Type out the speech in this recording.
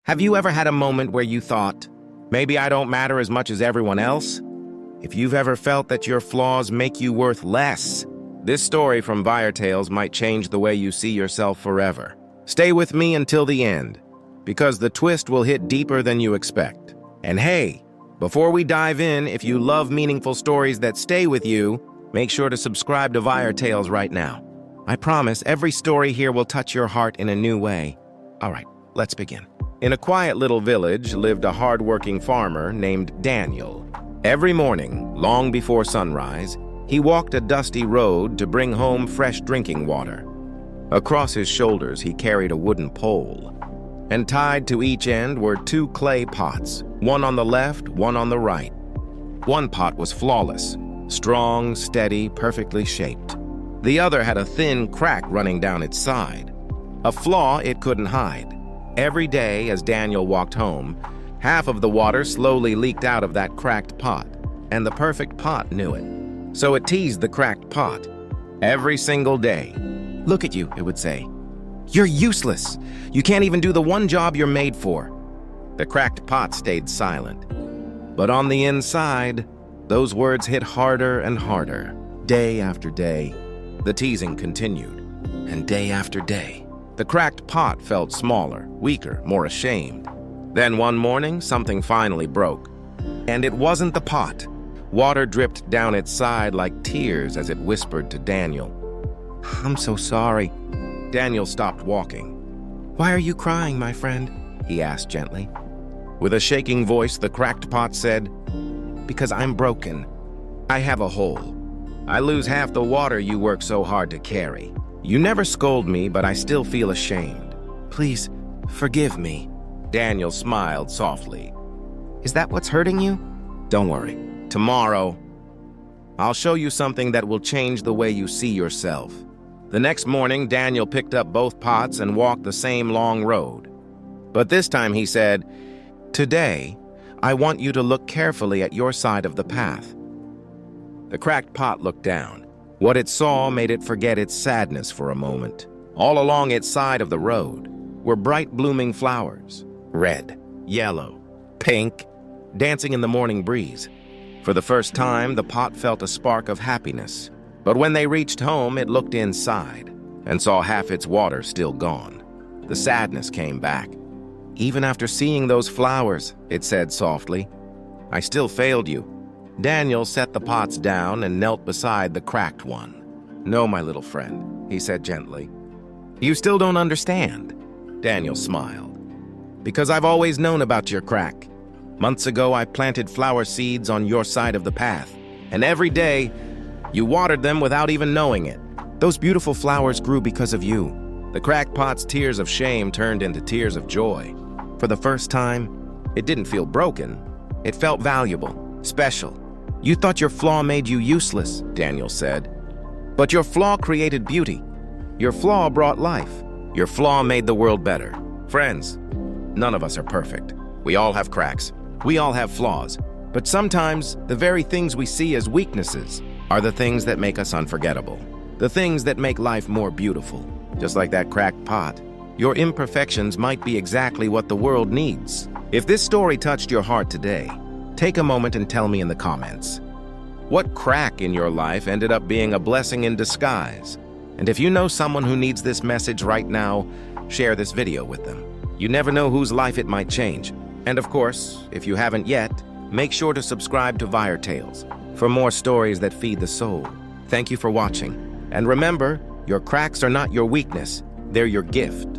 Have you ever had a moment where you thought, maybe I don't matter as much as everyone else? If you've ever felt that your flaws make you worth less, this story from VireTales might change the way you see yourself forever. Stay with me until the end, because the twist will hit deeper than you expect. And hey, before we dive in, if you love meaningful stories that stay with you, make sure to subscribe to VireTales right now. I promise every story here will touch your heart in a new way. All right, let's begin. In a quiet little village lived a hard-working farmer named Daniel. Every morning, long before sunrise, he walked a dusty road to bring home fresh drinking water. Across his shoulders, he carried a wooden pole, and tied to each end were two clay pots, one on the left, one on the right. One pot was flawless, strong, steady, perfectly shaped. The other had a thin crack running down its side, a flaw it couldn't hide. Every day, as Daniel walked home, half of the water slowly leaked out of that cracked pot, and the perfect pot knew it. So it teased the cracked pot every single day. "Look at you," it would say. "You're useless. You can't even do the one job you're made for." The cracked pot stayed silent. But on the inside, those words hit harder and harder. Day after day, the teasing continued. And day after day, the cracked pot felt smaller, weaker, more ashamed. Then one morning, something finally broke. And it wasn't the pot. Water dripped down its side like tears as it whispered to Daniel. "I'm so sorry." Daniel stopped walking. "Why are you crying, my friend?" he asked gently. With a shaking voice, the cracked pot said, "Because I'm broken. I have a hole. I lose half the water you work so hard to carry. You never scold me, but I still feel ashamed. Please, forgive me." Daniel smiled softly. "Is that what's hurting you? Don't worry. Tomorrow, I'll show you something that will change the way you see yourself." The next morning, Daniel picked up both pots and walked the same long road. But this time he said, "Today, I want you to look carefully at your side of the path." The cracked pot looked down. What it saw made it forget its sadness for a moment. All along its side of the road were bright blooming flowers, red, yellow, pink, dancing in the morning breeze. For the first time, the pot felt a spark of happiness. But when they reached home, it looked inside and saw half its water still gone. The sadness came back. "Even after seeing those flowers," it said softly, "I still failed you." Daniel set the pots down and knelt beside the cracked one. "No, my little friend," he said gently. "You still don't understand." Daniel smiled. "Because I've always known about your crack. Months ago, I planted flower seeds on your side of the path, and every day, you watered them without even knowing it. Those beautiful flowers grew because of you." The cracked pot's tears of shame turned into tears of joy. For the first time, it didn't feel broken. It felt valuable, special. "You thought your flaw made you useless," Daniel said. "But your flaw created beauty. Your flaw brought life. Your flaw made the world better." Friends, none of us are perfect. We all have cracks. We all have flaws. But sometimes, the very things we see as weaknesses are the things that make us unforgettable. The things that make life more beautiful. Just like that cracked pot, your imperfections might be exactly what the world needs. If this story touched your heart today, take a moment and tell me in the comments. What crack in your life ended up being a blessing in disguise? And if you know someone who needs this message right now, share this video with them. You never know whose life it might change. And of course, if you haven't yet, make sure to subscribe to VireTales for more stories that feed the soul. Thank you for watching. And remember, your cracks are not your weakness, they're your gift.